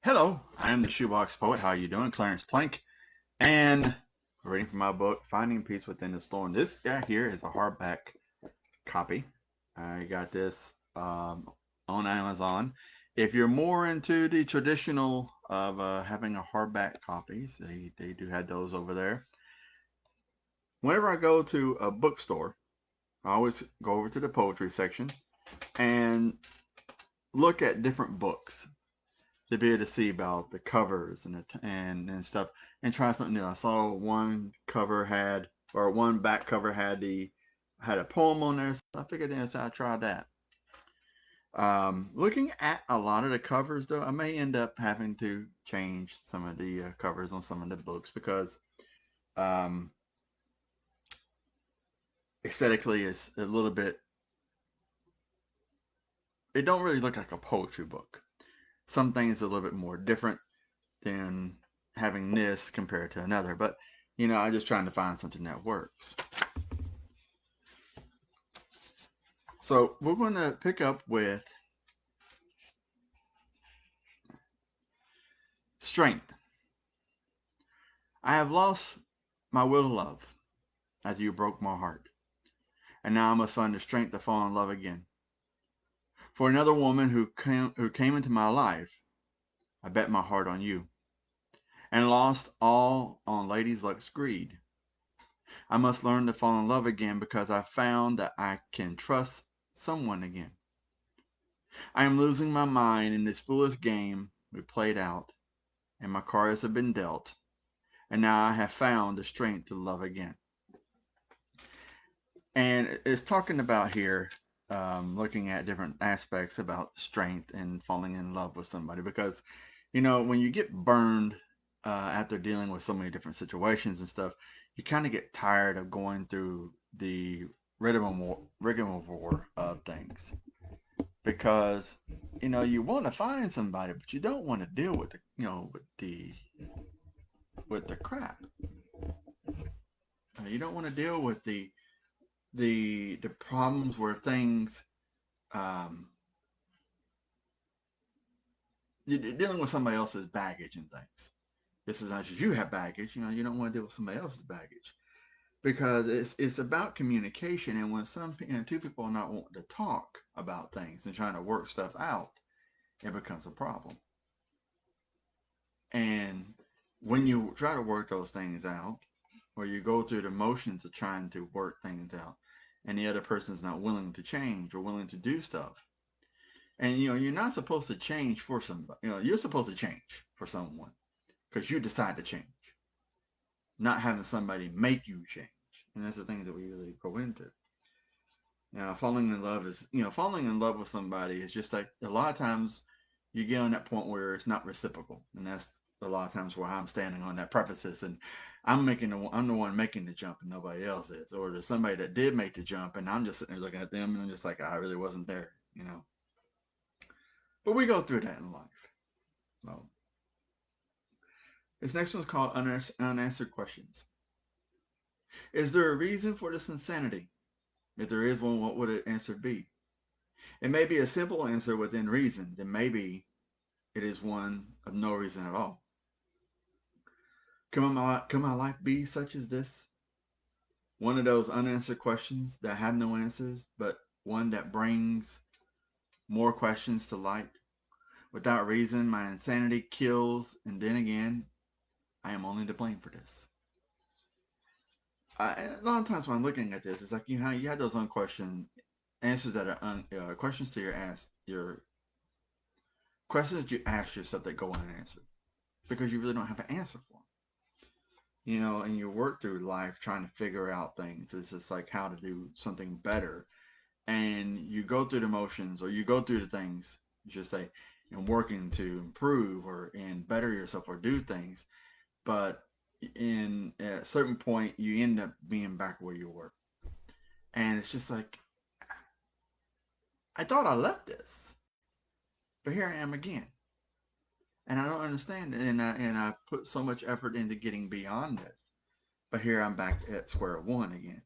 Hello, I am the Shoebox Poet. How are you doing? Clarence Plank. And reading from my book, Finding Peace Within the Storm. This guy here is a hardback copy. I got this on Amazon. If you're more into the traditional of having a hardback copies, they do have those over there. Whenever I go to a bookstore, I always go over to the poetry section and look at different books to be able to see about the covers and stuff and try something new. I saw one cover had or one back cover had a poem on there, so I figured I'd try that. Looking at a lot of the covers though, I may end up having to change some of the covers on some of the books because um, aesthetically it's a little bit. It don't really look like a poetry book. Some things are a little bit more different than having this compared to another. But I'm just trying to find something that works. So we're going to pick up with strength. I have lost my will to love after you broke my heart, and now I must find the strength to fall in love again. For another woman who came into my life, I bet my heart on you, and lost all on Lady Luck's greed. I must learn to fall in love again because I found that I can trust someone again. I am losing my mind in this foolish game we played out, and my cards have been dealt, and now I have found the strength to love again. And it's talking about here, looking at different aspects about strength and falling in love with somebody because, when you get burned after dealing with so many different situations and stuff, you kind of get tired of going through the rigmarole of things because you want to find somebody, but you don't want to deal with the crap. You don't want to deal with the problems where things um, you're dealing with somebody else's baggage and things. Just as much as you have baggage, you don't want to deal with somebody else's baggage because it's about communication. And when two people are not wanting to talk about things and trying to work stuff out, it becomes a problem. And when you try to work those things out, or you go through the motions of trying to work things out, and the other person's not willing to change or willing to do stuff, and you're not supposed to change for somebody. You're supposed to change for someone because you decide to change, not having somebody make you change. And that's the thing that we really go into. Now, falling in love with somebody is just like a lot of times you get on that point where it's not reciprocal, and that's a lot of times where I'm standing on that preface and I'm the one making the jump and nobody else is, or there's somebody that did make the jump and I'm just sitting there looking at them and I'm just like I really wasn't there. But we go through that in life. Well, this next one's called unanswered questions. Is there a reason for this insanity? If there is one, what would the answer be? It may be a simple answer within reason, then maybe it is one of no reason at all. Can my life be such as this? One of those unanswered questions that have no answers, but one that brings more questions to light. Without reason, my insanity kills, and then again, I am only to blame for this. A lot of times when I'm looking at this, it's like you have those unquestioned answers that are questions to your questions that you ask yourself that go unanswered because you really don't have an answer for them. And you work through life trying to figure out things. It's just like how to do something better, and you go through the motions or you go through the things. You should say, and working to improve or and better yourself or do things, but at a certain point you end up being back where you were, and it's just like I thought I left this, but here I am again, and I don't understand it. And I put so much effort into getting beyond this, but here I'm back at square one again.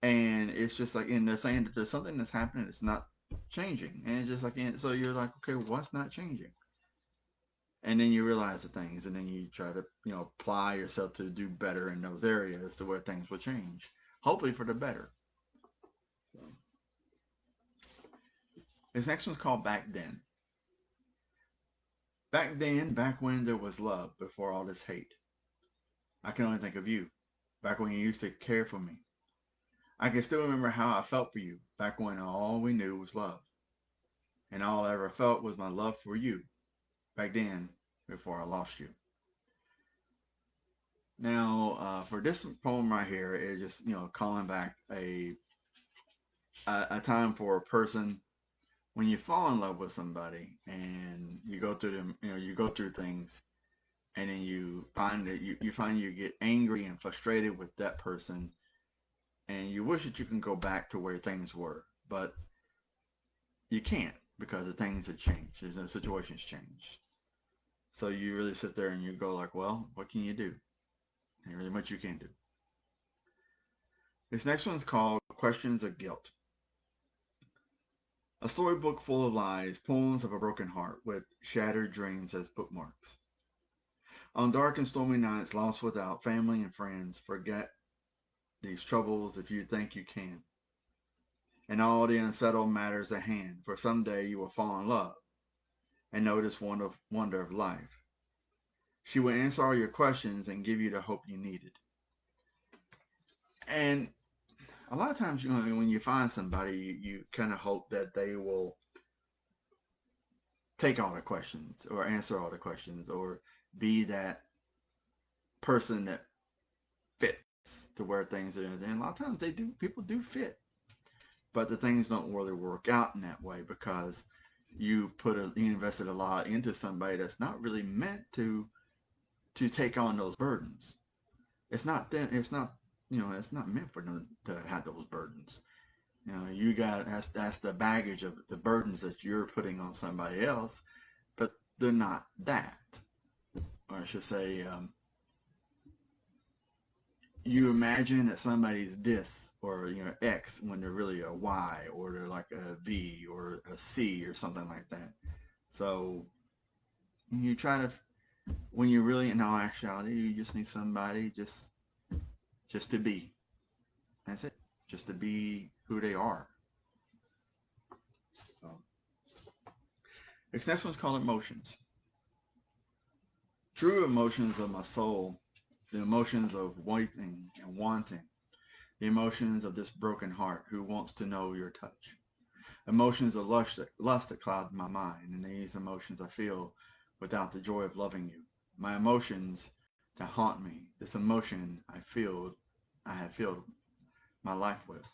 And it's just like, and they're saying that there's something that's happening that's not changing, and it's just like, and so you're like, okay, what's not changing? And then you realize the things, and then you try to, apply yourself to do better in those areas to where things will change, hopefully for the better. So, this next one's called Back Then. Back then, back when there was love before all this hate. I can only think of you. Back when you used to care for me. I can still remember how I felt for you. Back when all we knew was love. And all I ever felt was my love for you. Back then, before I lost you. Now, for this poem right here, it's just, calling back a time for a person when you fall in love with somebody and you go through them, you go through things, and then you find that you find you get angry and frustrated with that person, and you wish that you can go back to where things were, but you can't because the things have changed. There's no situations changed. So you really sit there and you go like, well, what can you do? Ain't really much you can do. This next one's called Questions of Guilt. A storybook full of lies, poems of a broken heart with shattered dreams as bookmarks. On dark and stormy nights, lost without family and friends, forget these troubles if you think you can. And all the unsettled matters at hand, for someday you will fall in love and know this wonder of life. She will answer all your questions and give you the hope you needed. And a lot of times, when you find somebody, you kind of hope that they will take all the questions or answer all the questions or be that person that fits to where things are. And a lot of times people do fit, but the things don't really work out in that way because you invested a lot into somebody that's not really meant to take on those burdens. It's not it's not meant for them to have those burdens. You got that's the baggage of the burdens that you're putting on somebody else, but they're not that. Or I should say, you imagine that somebody's this or X when they're really a Y or they're like a V or a C or something like that. So you try to, when you really in all actuality, you just need somebody just to be. That's it. Just to be who they are. So, this next one's called Emotions. True emotions of my soul, the emotions of waiting and wanting, the emotions of this broken heart who wants to know your touch. Emotions of lust that cloud my mind, and these emotions I feel without the joy of loving you. My emotions that haunt me, this emotion I have filled my life with.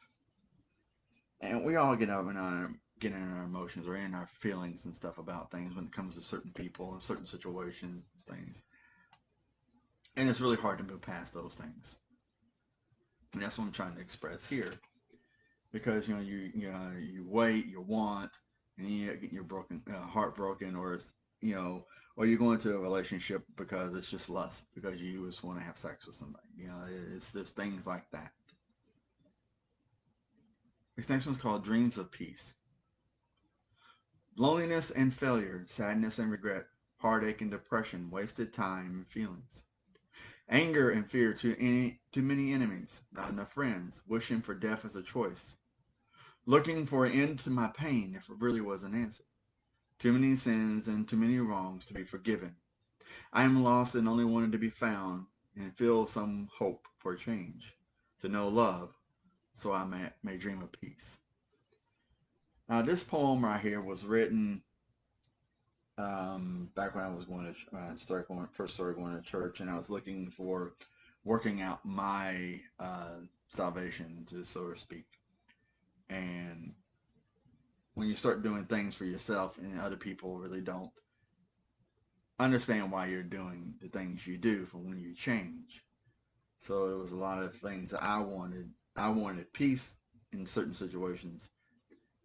And we all get in our emotions or in our feelings and stuff about things when it comes to certain people and certain situations and things. And it's really hard to move past those things. And that's what I'm trying to express here. Because you wait, you want, and then you get your heartbroken, or or you go into a relationship because it's just lust, because you just want to have sex with somebody. There's things like that. This next one's called Dreams of Peace. Loneliness and failure, sadness and regret, heartache and depression, wasted time and feelings. Anger and fear too many enemies, not enough friends, wishing for death as a choice. Looking for an end to my pain if it really was an answer. Too many sins and too many wrongs to be forgiven. I am lost and only wanted to be found and feel some hope for change. To know love, so I may dream of peace. Now, this poem right here was written back when I was first started going to church, and I was looking for working out my salvation, so to speak. And when you start doing things for yourself and other people really don't understand why you're doing the things you do from when you change. So it was a lot of things that I wanted. I wanted peace in certain situations,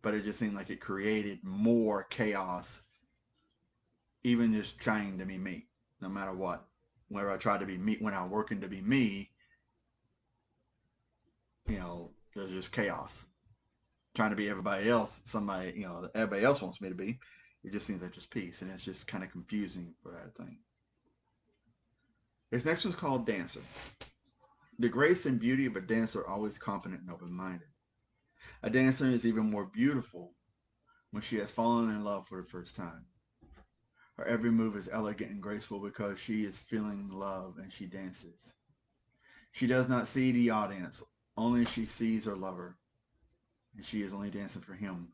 but it just seemed like it created more chaos, even just trying to be me, no matter what. Whenever I tried to be me, when I was working to be me, there's just chaos. Trying to be everybody else, everybody else wants me to be, It just seems like there's peace, and it's just kind of confusing for that thing. This next one's called Dancer. The grace and beauty of a dancer are always confident and open-minded. A dancer is even more beautiful when she has fallen in love for the first time. Her every move is elegant and graceful because she is feeling love and she dances. She does not see the audience, only she sees her lover, and she is only dancing for him.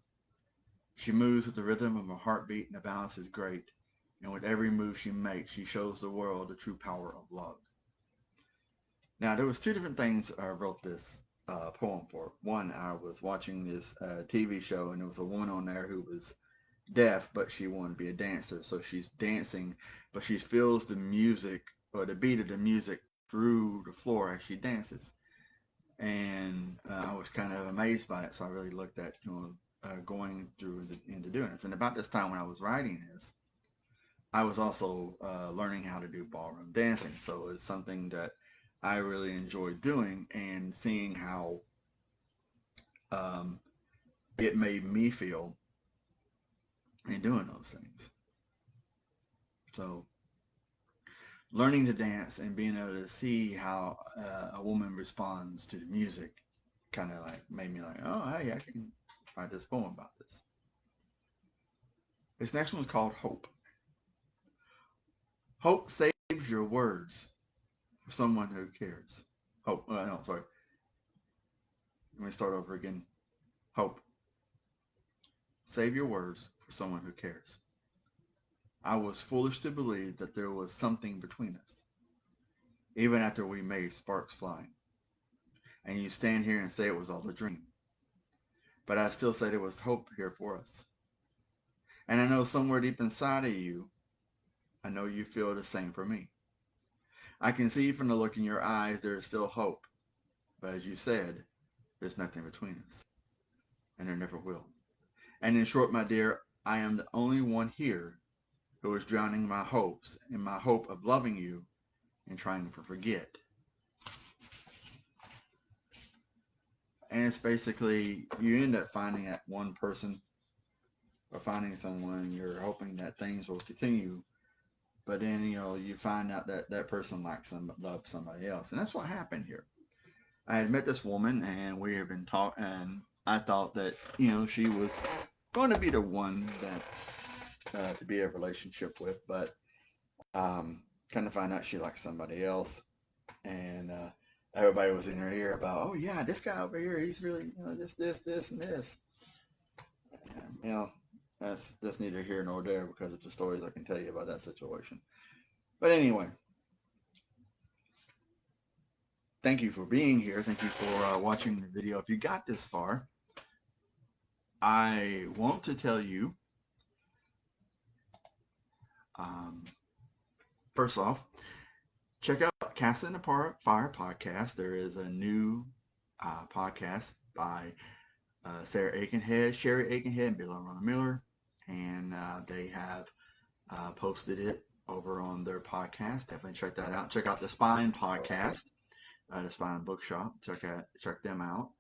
She moves with the rhythm of her heartbeat, and the balance is great. And with every move she makes, she shows the world the true power of love. Now, there was two different things I wrote this poem for. One, I was watching this TV show, and there was a woman on there who was deaf, but she wanted to be a dancer. So she's dancing, but she feels the music or the beat of the music through the floor as she dances. And I was kind of amazed by it. So I really looked at, going through into doing this. And about this time when I was writing this, I was also learning how to do ballroom dancing. So it's something that I really enjoyed doing and seeing how um, it made me feel in doing those things. So learning to dance and being able to see how a woman responds to the music kind of like made me like, oh, hey, I can write this poem about this. This next one's called Hope. Hope saves your words for someone who cares. Hope, no, sorry. Let me start over again. Hope. Save your words for someone who cares. I was foolish to believe that there was something between us, even after we made sparks fly. And you stand here and say it was all a dream. But I still say there was hope here for us. And I know somewhere deep inside of you, I know you feel the same for me. I can see from the look in your eyes there is still hope. But as you said, there's nothing between us. And there never will. And in short, my dear, I am the only one here who is drowning my hopes in my hope of loving you and trying to forget. And it's basically, you end up finding that one person or finding someone, you're hoping that things will continue. But then, you find out that that person loves somebody else. And that's what happened here. I had met this woman and we have been talking, and I thought that, she was going to be the one that to be a relationship with, but kind of find out she likes somebody else. And everybody was in her ear about, oh yeah, this guy over here, he's really, this, and this. And, that's neither here nor there because of the stories I can tell you about that situation. But anyway, thank you for being here. Thank you for watching the video. If you got this far, I want to tell you, first off, check out Cast in the Fire podcast. There is a new podcast by Sherry Aikenhead, and Bill and Ron Miller, and they have posted it over on their podcast. Definitely check that out. Check out the Spine podcast, the Spine Bookshop. Check them out.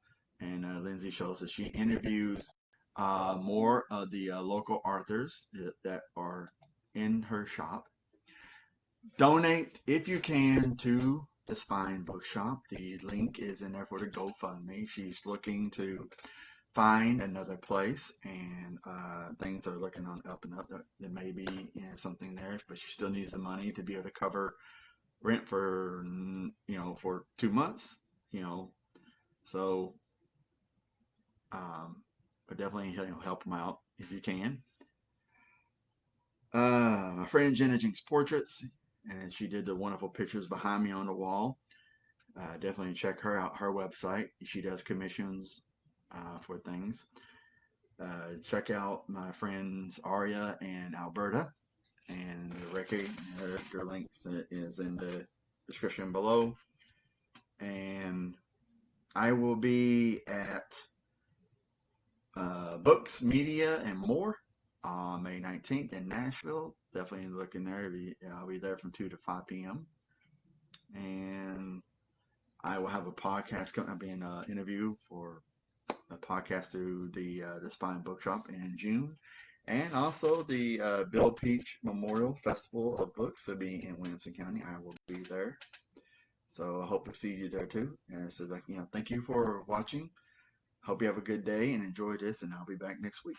And Lindsay shows that she interviews more of the local authors that are in her shop. Donate if you can to the Spine Bookshop. The link is in there for the GoFundMe. She's looking to find another place, and things are looking on up and up. There may be something there, but she still needs the money to be able to cover rent for for 2 months. So but definitely help them out if you can. My friend Jenna Jinks Portraits, and she did the wonderful pictures behind me on the wall. Definitely check her out, her website. She does commissions for things. Check out my friends Aria and Alberta, and Reiki. Their links is in the description below. And I will be at Books, Media, and More on May 19th in Nashville. Definitely look in there. I'll be there from 2 to 5 p.m. And I will have a podcast coming up, in an interview for a podcast through the Spine Bookshop in June. And also the Bill Peach Memorial Festival of Books will be in Williamson County. I will be there. So I hope to see you there too. And so, thank you for watching. Hope you have a good day and enjoy this, and I'll be back next week.